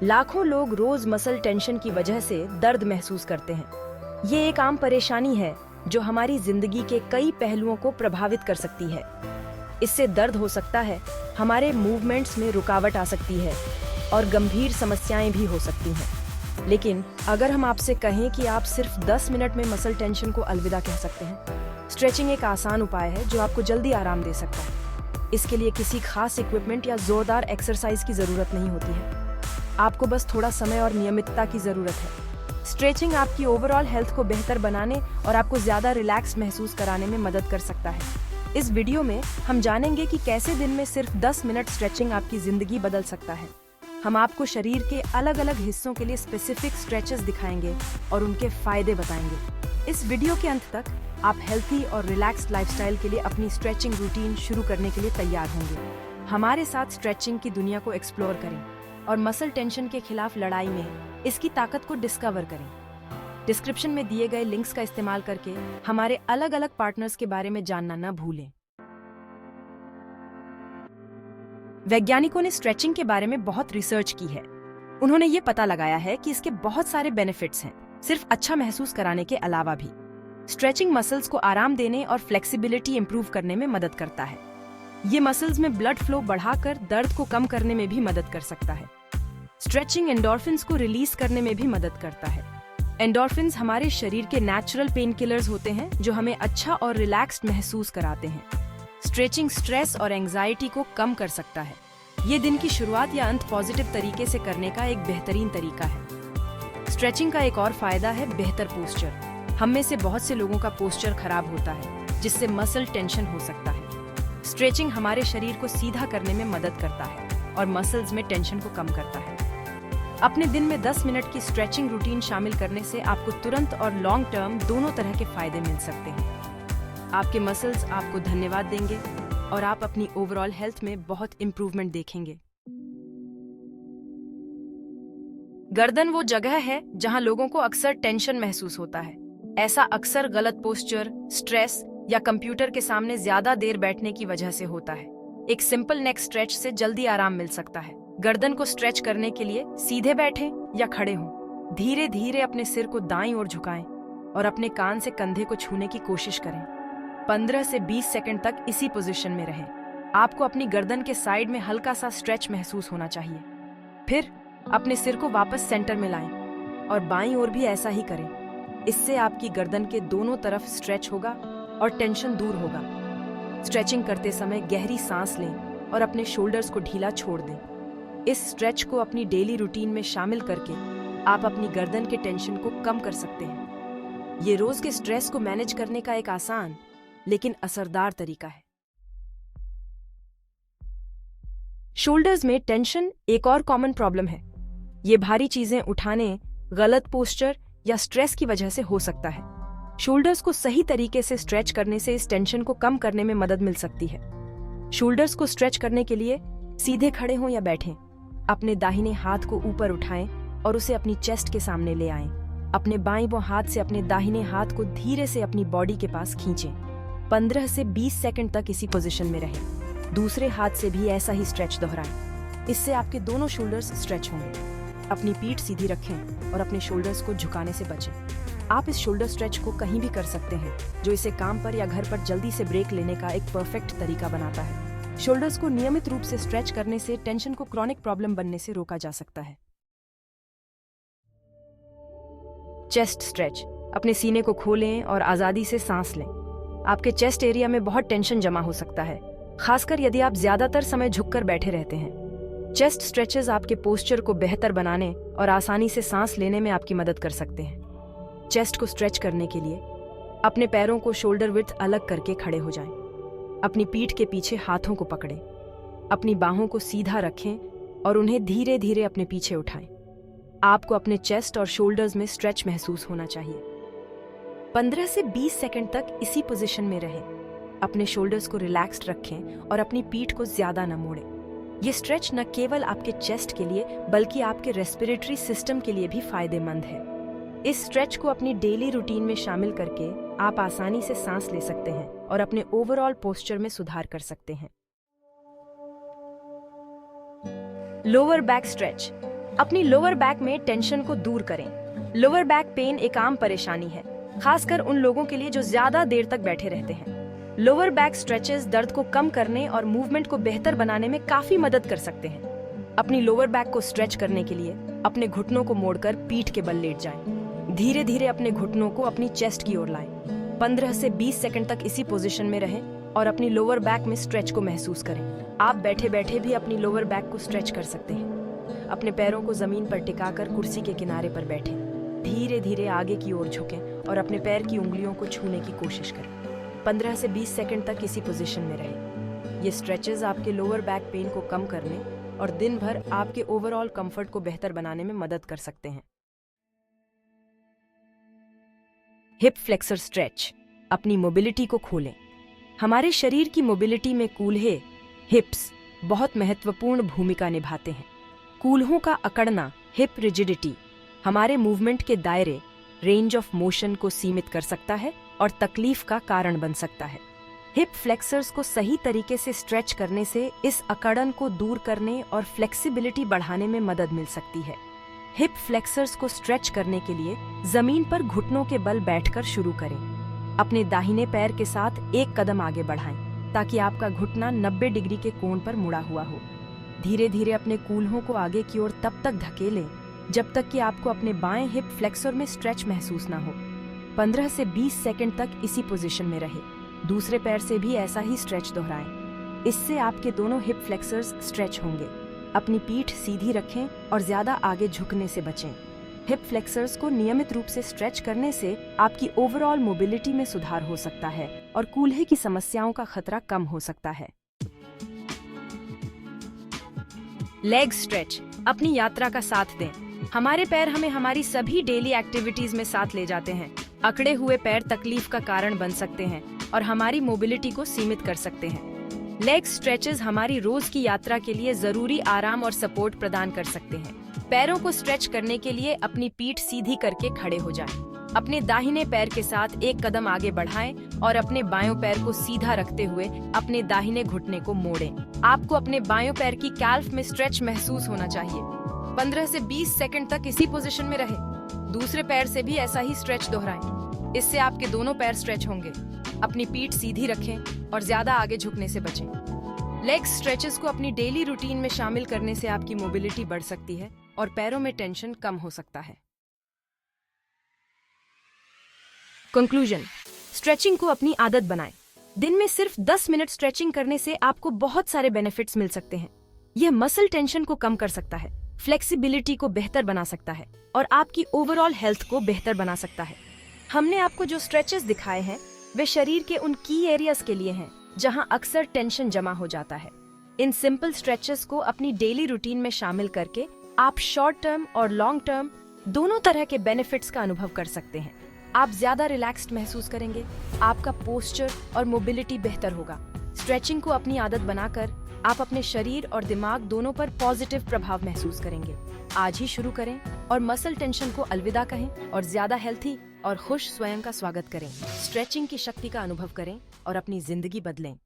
लाखों लोग रोज muscle tension की वजह से दर्द महसूस करते हैं। ये एक आम परेशानी है जो हमारी जिंदगी के कई पहलुओं को प्रभावित कर सकती है। इससे दर्द हो सकता है, हमारे मूवमेंट्स में रुकावट आ सकती है और गंभीर समस्याएं भी हो सकती हैं। लेकिन अगर हम आपसे कहें कि आप सिर्फ 10 मिनट में मसल टेंशन को अलविदा कह सकते हैं। स्ट्रेचिंग एक आसान उपाय है जो आपको जल्दी आराम दे सकता है। इसके लिए किसी खास इक्विपमेंट या जोरदार एक्सरसाइज की जरूरत नहीं होती है। आपको बस थोड़ा समय और नियमितता की जरूरत है। स्ट्रेचिंग आपकी ओवरऑल हेल्थ को बेहतर बनाने और आपको ज्यादा रिलैक्स महसूस कराने में मदद कर सकता है। इस वीडियो में हम जानेंगे कि कैसे दिन में सिर्फ 10 मिनट स्ट्रेचिंग आपकी जिंदगी बदल सकता है। हम आपको शरीर के अलग अलग हिस्सों के लिए स्पेसिफिक स्ट्रेचेस दिखाएंगे और उनके फायदे बताएंगे। इस वीडियो के अंत तक आप हेल्थी और रिलैक्स्ड लाइफस्टाइल के लिए अपनी स्ट्रेचिंग रूटीन शुरू करने के लिए तैयार होंगे। हमारे साथ स्ट्रेचिंग की दुनिया को एक्सप्लोर करें और मसल टेंशन के खिलाफ लड़ाई में इसकी ताकत को डिस्कवर करें। डिस्क्रिप्शन में दिए गए लिंक्स का इस्तेमाल करके हमारे अलग अलग पार्टनर्स के बारे में जानना न भूलें। वैज्ञानिकों ने स्ट्रेचिंग के बारे में बहुत रिसर्च की है। उन्होंने ये पता लगाया है कि इसके बहुत सारे बेनिफिट्स हैं, सिर्फ अच्छा महसूस कराने के अलावा भी। स्ट्रेचिंग मसल्स को आराम देने और फ्लेक्सिबिलिटी इंप्रूव करने में मदद करता है। ये मसल्स में ब्लड फ्लो बढ़ाकर दर्द को कम करने में भी मदद कर सकता है। स्ट्रेचिंग एंडोर्फिन्स को रिलीज करने में भी मदद करता है। एंडोर्फिन्स हमारे शरीर के नेचुरल पेन किलर्स होते हैं जो हमें अच्छा और रिलैक्स्ड महसूस कराते हैं। स्ट्रेचिंग स्ट्रेस और एंजाइटी को कम कर सकता है। ये दिन की शुरुआत या अंत पॉजिटिव तरीके से करने का एक बेहतरीन तरीका है। स्ट्रेचिंग का एक और फायदा है बेहतर पोस्चर। हम में से बहुत से लोगों का पोस्चर खराब होता है, जिससे मसल टेंशन हो सकता है। स्ट्रेचिंग हमारे शरीर को सीधा करने में मदद करता है और मसल्स में टेंशन को कम करता है। अपने दिन में 10 मिनट की स्ट्रेचिंग रूटीन शामिल करने से आपको तुरंत और लॉन्ग टर्म दोनों तरह के फायदे मिल सकते हैं। आपके मसल्स आपको धन्यवाद देंगे और आप अपनी ओवरऑल हेल्थ में बहुत इंप्रूवमेंट देखेंगे। गर्दन वो जगह है जहां लोगों को अक्सर टेंशन महसूस होता है। ऐसा अक्सर गलत पोस्चर, स्ट्रेस या कंप्यूटर के सामने ज्यादा देर बैठने की वजह से होता है। एक सिंपल नेक स्ट्रेच से जल्दी आराम मिल सकता है। गर्दन को स्ट्रेच करने के लिए सीधे बैठें या खड़े हों। धीरे धीरे अपने सिर को दाईं ओर झुकाएं और अपने कान से कंधे को छूने की कोशिश करें। 15 से 20 सेकंड तक इसी पोजीशन में रहें। आपको अपनी गर्दन के साइड में हल्का सा स्ट्रेच महसूस होना चाहिए। फिर अपने सिर को वापस सेंटर में लाएं और बाईं ओर भी ऐसा ही करें। इससे आपकी गर्दन के दोनों तरफ स्ट्रेच होगा और टेंशन दूर होगा। स्ट्रेचिंग करते समय गहरी सांस लें और अपने शोल्डर्स को ढीला छोड़ दें। इस स्ट्रेच को अपनी डेली रूटीन में शामिल करके आप अपनी गर्दन के टेंशन को कम कर सकते हैं। ये रोज के स्ट्रेस को मैनेज करने का एक आसान लेकिन असरदार तरीका है। शोल्डर्स में टेंशन एक और कॉमन प्रॉब्लम है। ये भारी चीजें उठाने, गलत पोस्चर या स्ट्रेस की वजह से हो सकता है। शोल्डर्स को सही तरीके से स्ट्रेच करने से इस टेंशन को कम करने में मदद मिल सकती है। शोल्डर्स को स्ट्रेच करने के लिए सीधे खड़े हों या बैठें। अपने दाहिने हाथ को ऊपर उठाएं और उसे अपनी चेस्ट के सामने ले आएं। अपने बाईं हाथ से अपने दाहिने हाथ को धीरे से अपनी बॉडी के पास खींचें। 15 से 20 सेकंड तक इसी पोजीशन में रहें। दूसरे हाथ से भी ऐसा ही स्ट्रेच दोहराएं। इससे आपके दोनों शोल्डर्स स्ट्रेच होंगे। अपनी पीठ सीधी रखें और अपने शोल्डर्स को झुकाने से बचें। आप इस शोल्डर स्ट्रेच को कहीं भी कर सकते हैं, जो इसे काम पर या घर पर जल्दी से ब्रेक लेने का एक परफेक्ट तरीका बनाता है। शोल्डर्स को नियमित रूप से स्ट्रेच करने से टेंशन को क्रॉनिक प्रॉब्लम बनने से रोका जा सकता है। Chest stretch. अपने सीने को खोलें और आजादी से सांस लें। आपके चेस्ट एरिया में बहुत टेंशन जमा हो सकता है, खासकर यदि आप ज्यादातर समय झुककर बैठे रहते हैं। चेस्ट स्ट्रेचेस आपके पोस्चर को बेहतर बनाने और आसानी से सांस लेने में आपकी मदद कर सकते हैं। चेस्ट को स्ट्रेच करने के लिए अपने पैरों को शोल्डर विड्थ अलग करके खड़े हो जाएं। अपनी पीठ के पीछे हाथों को पकड़ें। अपनी बाहों को सीधा रखें और उन्हें धीरे धीरे अपने पीछे उठाएं। आपको अपने चेस्ट और शोल्डर्स में स्ट्रेच महसूस होना चाहिए। 15 से 20 सेकंड तक इसी पोजीशन में रहें। अपने शोल्डर्स को रिलैक्स्ड रखें और अपनी पीठ को ज्यादा न मोड़ें। ये स्ट्रेच न केवल आपके चेस्ट के लिए बल्कि आपके रेस्पिरेटरी सिस्टम के लिए भी फायदेमंद है। इस स्ट्रेच को अपनी डेली रूटीन में शामिल करके आप आसानी से सांस ले सकते हैं और अपने ओवरऑल पोस्चर में सुधार कर सकते हैं। Lower back stretch. अपनी लोअर बैक में टेंशन को दूर करें। लोअर बैक पेन एक आम परेशानी है, खासकर उन लोगों के लिए जो ज्यादा देर तक बैठे रहते हैं। लोअर बैक स्ट्रेचेस दर्द को कम करने और मूवमेंट को बेहतर बनाने में काफी मदद कर सकते हैं। अपनी लोअर बैक को स्ट्रेच करने के लिए अपने घुटनों को मोड़कर पीठ के बल लेट जाएं। धीरे धीरे अपने घुटनों को अपनी चेस्ट की ओर लाएं। 15 से 20 सेकंड तक इसी पोजीशन में रहें और अपनी लोअर बैक में स्ट्रेच को महसूस करें। आप बैठे बैठे भी अपनी लोअर बैक को स्ट्रेच कर सकते हैं। अपने पैरों को जमीन पर टिकाकर कुर्सी के किनारे पर बैठें। धीरे धीरे आगे की ओर झुकें और अपने पैर की उंगलियों को छूने की कोशिश करें। 15 से 20 सेकंड तक इसी पोजीशन में रहें। ये स्ट्रेचेस आपके लोअर बैक पेन को कम करने और दिन भर आपके ओवरऑल कंफर्ट को बेहतर बनाने में मदद कर सकते हैं। हिप फ्लेक्सर स्ट्रेच, अपनी मोबिलिटी को खोलें। हमारे शरीर की मोबिलिटी में कूल्हे हिप्स बहुत महत्वपूर्ण भूमिका निभाते हैं। कूल्हों का अकड़ना, हिप रिजिडिटी, हमारे मूवमेंट के दायरे, रेंज ऑफ मोशन को सीमित कर सकता है और तकलीफ का कारण बन सकता है। हिप फ्लेक्सर्स को सही तरीके से स्ट्रेच करने से इस अकड़न को दूर करने और फ्लेक्सिबिलिटी बढ़ाने में मदद मिल सकती है। हिप फ्लेक्सर्स को स्ट्रेच करने के लिए जमीन पर घुटनों के बल बैठकर शुरू करें। अपने दाहिने पैर के साथ एक कदम आगे बढ़ाएं ताकि आपका घुटना 90 डिग्री के कोण पर मुड़ा हुआ हो। धीरे धीरे अपने कूल्हों को आगे की ओर तब तक धकेलें जब तक कि आपको अपने बाएं हिप फ्लेक्सर में स्ट्रेच महसूस ना हो। 15 से 20 सेकंड तक इसी पोजीशन में रहे। दूसरे पैर से भी ऐसा ही स्ट्रेच दोहराएं। इससे आपके दोनों हिप फ्लेक्सर्स स्ट्रेच होंगे। अपनी पीठ सीधी रखें और ज्यादा आगे झुकने से बचें। हिप फ्लेक्सर्स को नियमित रूप से स्ट्रेच करने से आपकी ओवरऑल मोबिलिटी में सुधार हो सकता है और कूल्हे की समस्याओं का खतरा कम हो सकता है। लेग स्ट्रेच, अपनी यात्रा का साथ दें। हमारे पैर हमें हमारी सभी डेली एक्टिविटीज में साथ ले जाते हैं। अकड़े हुए पैर तकलीफ का कारण बन सकते हैं और हमारी मोबिलिटी को सीमित कर सकते हैं। लेग स्ट्रेचेस हमारी रोज की यात्रा के लिए जरूरी आराम और सपोर्ट प्रदान कर सकते हैं। पैरों को स्ट्रेच करने के लिए अपनी पीठ सीधी करके खड़े हो जाएं। अपने दाहिने पैर के साथ एक कदम आगे बढ़ाएं और अपने बायों पैर को सीधा रखते हुए अपने दाहिने घुटने को मोड़ें। आपको अपने बायों पैर की कैल्फ में स्ट्रेच महसूस होना चाहिए। 15 से 20 सेकंड तक इसी पोजीशन में रहे। दूसरे पैर से भी ऐसा ही स्ट्रेच दोहराएं। इससे आपके दोनों पैर स्ट्रेच होंगे। अपनी पीठ सीधी रखें और ज्यादा आगे झुकने से बचें। लेग स्ट्रेचेस को अपनी डेली रूटीन में शामिल करने से आपकी मोबिलिटी बढ़ सकती है और पैरों में टेंशन कम हो सकता है। कंक्लूजन, स्ट्रेचिंग को अपनी आदत बनाएं। दिन में सिर्फ 10 मिनट स्ट्रेचिंग करने से आपको बहुत सारे बेनिफिट्स मिल सकते हैं। यह मसल टेंशन को कम कर सकता है, फ्लेक्सिबिलिटी को बेहतर बना सकता है और आपकी ओवरऑल हेल्थ को बेहतर बना सकता है। हमने आपको जो स्ट्रेचेस दिखाए हैं वे शरीर के उन की एरियाज के लिए हैं जहां अक्सर टेंशन जमा हो जाता है। इन सिंपल स्ट्रेचेस को अपनी डेली रूटीन में शामिल करके आप शॉर्ट टर्म और लॉन्ग टर्म दोनों तरह के बेनिफिट्स का अनुभव कर सकते हैं। आप ज्यादा रिलैक्स्ड महसूस करेंगे, आपका पोस्चर और मोबिलिटी बेहतर होगा। स्ट्रेचिंग को अपनी आदत बनाकर आप अपने शरीर और दिमाग दोनों पर पॉजिटिव प्रभाव महसूस करेंगे। आज ही शुरू करें और मसल टेंशन को अलविदा कहें और ज्यादा हेल्थी और खुश स्वयं का स्वागत करें। स्ट्रेचिंग की शक्ति का अनुभव करें और अपनी जिंदगी बदलें।